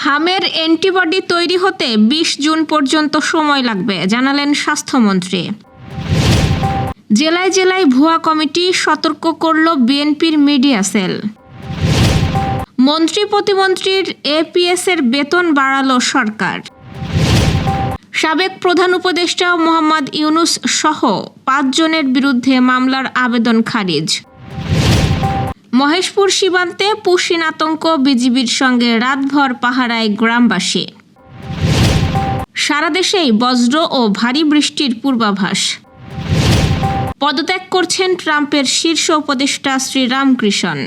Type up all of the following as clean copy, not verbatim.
হামের antibody তৈরি হতে ২০ June পর্যন্ত সময় লাগবে, জানালেন স্বাস্থ্যমন্ত্রী। জেলায় জেলায় ভুয়া কমিটি, সতর্ক করল বিএনপির মিডিয়া সেল। মন্ত্রী প্রতিমন্ত্রীর এপিএসের বেতন বাড়ালো সরকার। সাবেক প্রধান উপদেষ্টা মোহাম্মদ ইউনূস সহ ৫ জনের বিরুদ্ধে মামলার আবেদন খারিজ। মহেশপুর সীমান্তে পুশিন আতঙ্ক, বিজিবির সঙ্গে রাতভর পাহারায় গ্রামবাসী। সারা দেশেই বজ্র ও ভারী বৃষ্টির পূর্বাভাস। পদত্যাগ করছেন ট্রাম্পের শীর্ষ উপদেষ্টা শ্রীরামকৃষ্ণ।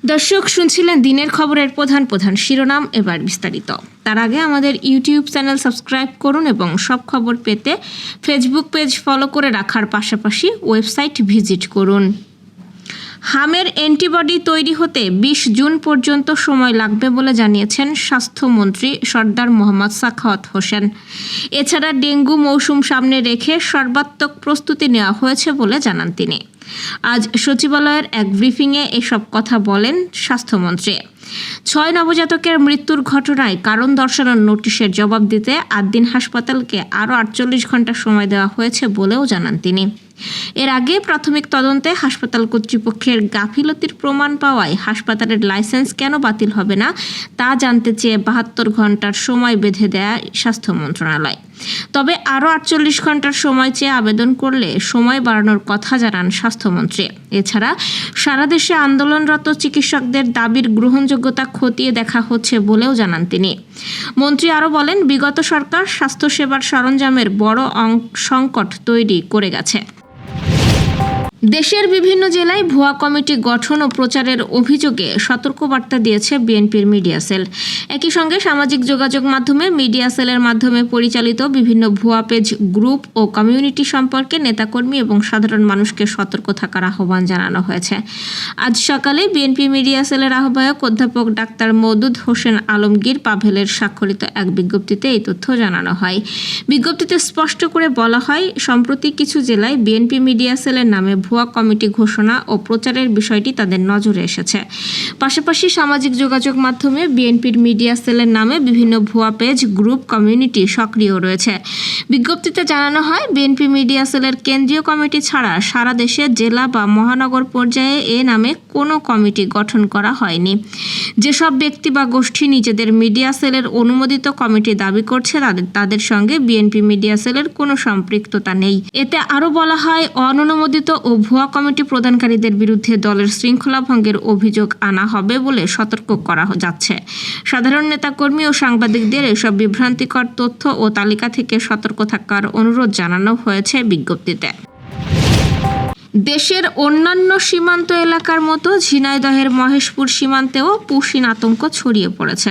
দর্শক, শুনছিলেন দিনের খবরের প্রধান প্রধান শিরোনাম, এবার বিস্তারিত। তার আগে আমাদের ইউটিউব চ্যানেল সাবস্ক্রাইব করুন এবং সব খবর পেতে ফেসবুক পেজ ফলো করে রাখার পাশাপাশি ওয়েবসাইট ভিজিট করুন। হামের অ্যান্টিবডি তৈরি হতে ২০ জুন পর্যন্ত সময় লাগবে বলে জানিয়েছেন স্বাস্থ্যমন্ত্রী সরদার মোহাম্মদ সাখাওয়াত হোসেন। এছাড়া ডেঙ্গু মৌসুম সামনে রেখে সর্বাত্মক প্রস্তুতি নেওয়া হয়েছে বলে জানান তিনি। আজ সচিবালয়ের এক ব্রিফিংয়ে এসব কথা বলেন স্বাস্থ্যমন্ত্রী। ৬ নবজাতকের মৃত্যুর ঘটনায় কারণ দর্শানোর নোটিশের জবাব দিতে ৮ দিন হাসপাতালকে আরও ৪৮ ঘন্টা সময় দেওয়া হয়েছে বলেও জানান তিনি। এর আগে প্রাথমিক তদন্তে হাসপাতাল কর্তৃপক্ষের গাফিলতির প্রমাণ পাওয়ায় হাসপাতালের লাইসেন্স কেন বাতিল হবে না তা জানতে চেয়ে ৭২ ঘন্টার সময় বেঁধে দেয় স্বাস্থ্য মন্ত্রণালয়। তবে আরও ৪৮ ঘন্টার সময় চেয়ে আবেদন করলে সময় বাড়ানোর কথা জানান স্বাস্থ্যমন্ত্রী। এছাড়া সারা দেশে আন্দোলনরত চিকিৎসকদের দাবির গ্রহণযোগ্যতা খতিয়ে দেখা হচ্ছে বলেও জানান তিনি। মন্ত্রী আরও বলেন, বিগত সরকার স্বাস্থ্যসেবার সরঞ্জামের বড় সংকট তৈরি করে গেছে। দেশের বিভিন্ন জেলায় ভুয়া কমিটি গঠন ও প্রচারের অভিযোগে সতর্কবার্তা দিয়েছে বিএনপির মিডিয়া সেল। একই সঙ্গে সামাজিক যোগাযোগ মাধ্যমে মিডিয়া সেলের মাধ্যমে পরিচালিত বিভিন্ন ভুয়া পেজ, গ্রুপ ও কমিউনিটি সম্পর্কে নেতাকর্মী এবং সাধারণ মানুষকে সতর্ক থাকার আহ্বান জানানো হয়েছে। আজ সকালে বিএনপি মিডিয়া সেলের আহ্বায়ক অধ্যাপক ডাক্তার মওদুদ হোসেন আলমগীর পাভেলের স্বাক্ষরিত এক বিজ্ঞপ্তিতে এই তথ্য জানানো হয়। বিজ্ঞপ্তিতে স্পষ্ট করে বলা হয়, সম্প্রতি কিছু জেলায় বিএনপি মিডিয়া সেলের নামে ভুয়া কমিটি ঘোষণা ও প্রচারের বিষয়টি তাদের নজরে এসেছে। পাশাপাশি সামাজিক যোগাযোগ মাধ্যমে বিএনপির মিডিয়া সেলের নামে বিভিন্ন ভুয়া পেজ, গ্রুপ, কমিউনিটি সক্রিয় রয়েছে। বিজ্ঞপ্তিতে জানানো হয়, বিএনপি মিডিয়া সেলের কেন্দ্রীয় কমিটি ছাড়া সারা দেশে জেলা বা মহানগর পর্যায়ে এ নামে কোনো কমিটি গঠন করা হয়নি। যেসব ব্যক্তি বা গোষ্ঠী নিজেদের মিডিয়া সেলের অনুমোদিত কমিটি দাবি করছে তাদের সঙ্গে বিএনপি মিডিয়া সেলের কোনো সম্পৃক্ততা নেই। এতে আরও বলা হয়, অননুমোদিত ও ভুয়া কমিটি প্রদানকারীদের বিরুদ্ধে দলের শৃঙ্খলা ভঙ্গের অভিযোগ আনা হবে বলে সতর্ক করা যাচ্ছে। সাধারণ নেতাকর্মী ও সাংবাদিকদের এসব বিভ্রান্তিকর তথ্য ও তালিকা থেকে সতর্ক থাকার অনুরোধ জানানো হয়েছে বিজ্ঞপ্তিতে। দেশের অন্যান্য সীমান্ত এলাকার মতো ঝিনাইদহের মহেশপুর সীমান্তেও পুশিন আতঙ্ক ছড়িয়ে পড়েছে।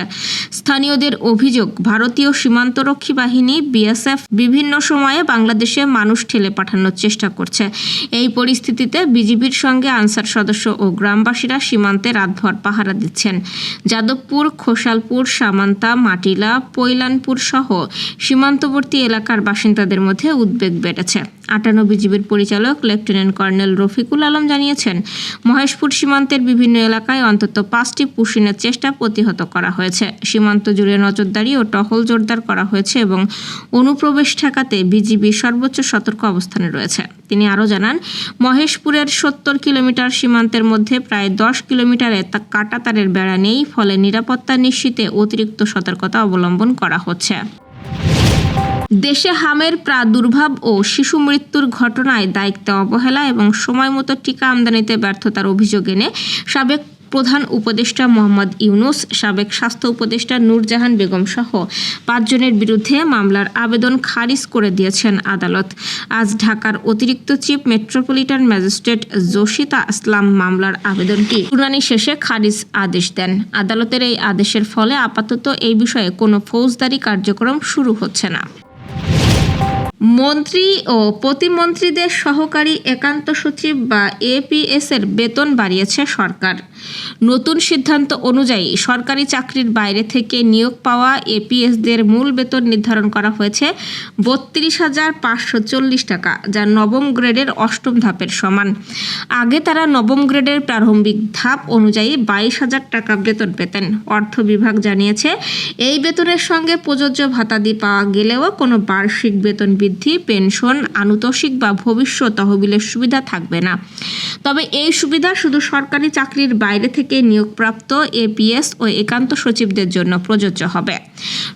স্থানীয়দের অভিযোগ, ভারতীয় সীমান্তরক্ষী বাহিনী বিএসএফ বিভিন্ন সময়ে বাংলাদেশে মানুষ ঠেলে পাঠানোর চেষ্টা করছে। এই পরিস্থিতিতে বিজিবির সঙ্গে আনসার সদস্য ও গ্রামবাসীরা সীমান্তে রাতভর পাহারা দিচ্ছেন। যাদবপুর, খোসালপুর, সামান্তা, মাটিলা, পৈলানপুর সহ সীমান্তবর্তী এলাকার বাসিন্দাদের মধ্যে উদ্বেগ বেড়েছে। ৫৮ বিজিবির পরিচালক লেফটেন্যান্ট কর্নেল রফিকুল আলম জানিয়েছেন, মহেশপুর সীমান্তের বিভিন্ন এলাকায় অন্তত ৫টি পুশিনের চেষ্টা প্রতিহত করা হয়েছে। সীমান্ত জুড়ে নজরদারি ও টহল জোরদার করা হয়েছে এবং অনুপ্রবেশ ঠেকাতে বিজিবি সর্বোচ্চ সতর্ক অবস্থানে রয়েছে। তিনি আরও জানান, মহেশপুরের ৭০ কিলোমিটার সীমান্তের মধ্যে প্রায় ১০ কিলোমিটারে কাঁটাতারের বেড়া নেই, ফলে নিরাপত্তা নিশ্চিতে অতিরিক্ত সতর্কতা অবলম্বন করা হচ্ছে। দেশে হামের প্রাদুর্ভাব ও শিশু মৃত্যুর ঘটনায় দায়িত্বে অবহেলা এবং সময়মতো টিকা আমদানিতে ব্যর্থতার অভিযোগ এনে সাবেক প্রধান উপদেষ্টা মোহাম্মদ ইউনূস, সাবেক স্বাস্থ্য উপদেষ্টা নূরজাহান বেগম সহ ৫ জনের বিরুদ্ধে মামলার আবেদন খারিজ করে দিয়েছেন আদালত। আজ ঢাকার অতিরিক্ত চিফ মেট্রোপলিটন ম্যাজিস্ট্রেট জসিতা আসলাম মামলার আবেদনটি শুনানি শেষে খারিজ আদেশ দেন। আদালতের এই আদেশের ফলে আপাতত এই বিষয়ে কোনো ফৌজদারি কার্যক্রম শুরু হচ্ছে না। মন্ত্রী ও প্রতিমন্ত্রীদের সহকারী একান্ত সচিব বা এপিএস এর বেতন বাড়িয়েছে সরকার। নতুন সিদ্ধান্ত অনুযায়ী সরকারি চাকরির বাইরে থেকে নিয়োগ পাওয়া এপিএসদের মূল বেতন নির্ধারণ করা হয়েছে 32,540 টাকা, যা নবম গ্রেডের অষ্টম ধাপের সমান। আগে তারা নবম গ্রেডের প্রারম্ভিক ধাপ অনুযায়ী 22,000 টাকা বেতন পেতেন। অর্থ বিভাগ জানিয়েছে, এই বেতনের সঙ্গে প্রযোজ্য ভাতাদি পাওয়া গেলেও কোনো বার্ষিক বেতন বৃদ্ধি, পেনশন, আনুতোষিক বা ভবিষ্যৎ তহবিলের সুবিধা থাকবে না। তবে এই সুবিধা শুধু সরকারি চাকরির বাইরে থেকে নিয়োগপ্রাপ্ত এপিএস ও একান্ত সচিবদের জন্য প্রযোজ্য হবে।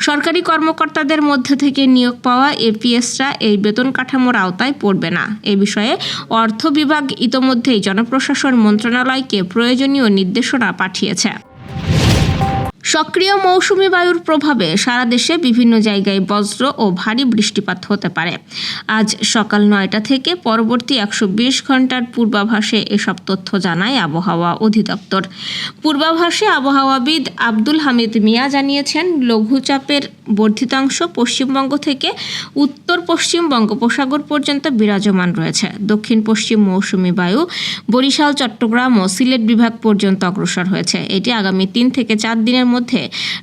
সরকারি কর্মকর্তাদের মধ্যে থেকে নিয়োগ পাওয়া এপিএসরা এই বেতন কাঠামোর আওতায় পড়বে না। এ বিষয়ে অর্থ বিভাগ ইতোমধ্যেই জনপ্রশাসন মন্ত্রণালয়কে প্রয়োজনীয় নির্দেশনা পাঠিয়েছে। সক্রিয় মৌসুমি বায়ুর প্রভাবে সারা দেশে বিভিন্ন জায়গায় বজ্র ও ভারী বৃষ্টিপাত হতে পারে। আজ সকাল 9টা থেকে পরবর্তী 120 ঘন্টার পূর্বাভাসে এসব তথ্য জানায় আবহাওয়া অধিদপ্তর। পূর্বাভাসে আবহাওয়াবিদ আব্দুল হামিদ মিয়া জানিয়েছেন, লঘুচাপের বর্ধিতাংশ পশ্চিমবঙ্গ থেকে উত্তর পশ্চিম বঙ্গোপসাগর পর্যন্ত বিরাজমান রয়েছে। দক্ষিণ পশ্চিম মৌসুমি বায়ু বরিশাল, চট্টগ্রাম ও সিলেট বিভাগ পর্যন্ত অগ্রসর হয়েছে। এটি আগামী 3 থেকে 4 দিনের মধ্যে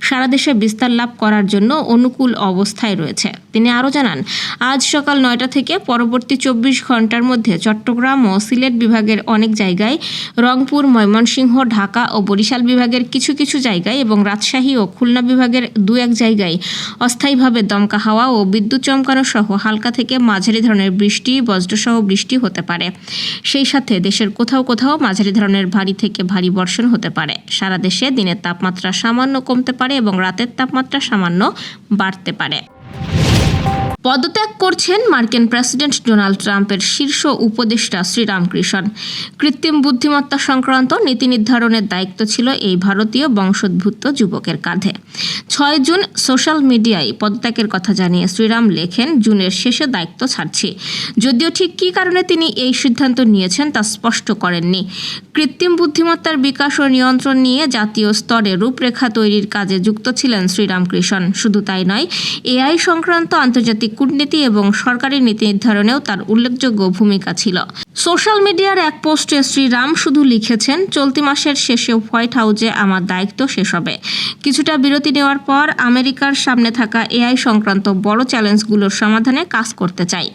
সারা দেশে বিস্তার লাভ করার জন্য অনুকূল অবস্থায় রয়েছে। তিনি আরও জানান, আজ সকাল 9টা থেকে পরবর্তী 24 ঘন্টার মধ্যে চট্টগ্রাম ও সিলেট বিভাগের অনেক জায়গায়, রংপুর, ময়মনসিংহ, ঢাকা ও বরিশাল বিভাগের কিছু কিছু জায়গায় এবং রাজশাহী ও খুলনা বিভাগের 2-1 জায়গায় অস্থায়ীভাবে দমকা হাওয়া ও বিদ্যুৎ চমকানো সহ হালকা থেকে মাঝারি ধরনের বৃষ্টি, বজ্রসহ বৃষ্টি হতে পারে। সেই সাথে দেশের কোথাও কোথাও মাঝারি ধরনের ভারী থেকে ভারী বর্ষণ হতে পারে। সারা দেশে দিনের তাপমাত্রা সামান্য কমতে পারে এবং রাতের তাপমাত্রা সামান্য বাড়তে পারে। পদত্যাগ করছেন মার্কিন প্রেসিডেন্ট ডোনাল্ড ট্রাম্পের শীর্ষ উপদেষ্টা শ্রীরাম কৃষ্ণ। কৃত্রিম বুদ্ধিমত্তা সংক্রান্ত নীতি নির্ধারণের দায়িত্ব ছিল এই ভারতীয় বংশোদ্ভূত যুবকের কাঁধে। 6 জুন সোশ্যাল মিডিয়ায় পদত্যাগের কথা জানিয়ে শ্রীরাম লেখেন, জুনের শেষে দায়িত্ব ছাড়ছি। যদিও ঠিক কী কারণে তিনি এই সিদ্ধান্ত নিয়েছেন তা স্পষ্ট করেননি। কৃত্রিম বুদ্ধিমত্তার বিকাশ ও নিয়ন্ত্রণ নিয়ে জাতীয় স্তরে রূপরেখা তৈরির কাজে যুক্ত ছিলেন শ্রীরাম কৃষ্ণ। শুধু তাই নয়, এআই সংক্রান্ত আন্তর্জাতিক কূটনীতি এবং সরকারি নীতি নির্ধারণেও তার উল্লেখযোগ্য ভূমিকা ছিল। সোশ্যাল মিডিয়ার এক পোস্টে শ্রীরাম শুধু লিখেছেন, চলতি মাসের শেষে হোয়াইট হাউসে আমার দায়িত্ব শেষ হবে। কিছুটা বিরতি নেওয়ার পর আমেরিকার সামনে থাকা এআই সংক্রান্ত বড় চ্যালেঞ্জগুলোর সমাধানে কাজ করতে চাই।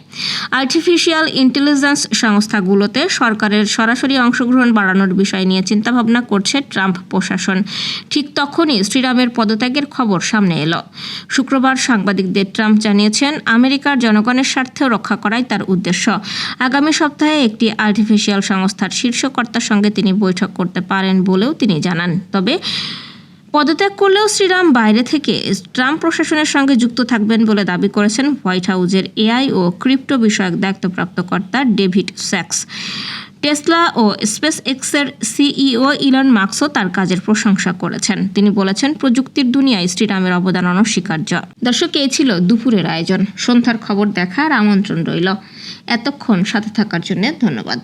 আর্টিফিশিয়াল ইন্টেলিজেন্স সংস্থাগুলোতে সরকারের সরাসরি অংশগ্রহণ বাড়ানোর বিষয় নিয়ে চিন্তাভাবনা করছে ট্রাম্প প্রশাসন। ঠিক তখনই শ্রীরামের পদত্যাগের খবর সামনে এলো। শুক্রবার সাংবাদিকদের ট্রাম্প জানিয়েছেন, আমেরিকার জনগণের স্বার্থ রক্ষা করাই তার উদ্দেশ্য। আগামী সপ্তাহে একটি আর্টিফিশিয়াল সংস্থার শীর্ষকর্তার সঙ্গে তিনি বৈঠক করতে পারেন বলেও তিনি জানান। তবে পদত্যাগ করলেও শ্রীরাম বাইরে থেকে ট্রাম্প প্রশাসনের সঙ্গে যুক্ত থাকবেন বলে দাবি করেছেন হোয়াইট হাউসের এআই ও ক্রিপ্টো বিষয়ক দায়িত্বপ্রাপ্ত কর্তা ডেভিড স্যাক্স। টেসলা ও স্পেস এক্সের সিইও ইলন মাস্কও তার কাজের প্রশংসা করেছেন। তিনি বলেছেন, প্রযুক্তির দুনিয়ায় শ্রীরামের অবদান অনস্বীকার্য। দর্শক, এই ছিল দুপুরের আয়োজন। সন্ধ্যার খবর দেখার আমন্ত্রণ রইল। এতক্ষণ সাথে থাকার জন্য ধন্যবাদ।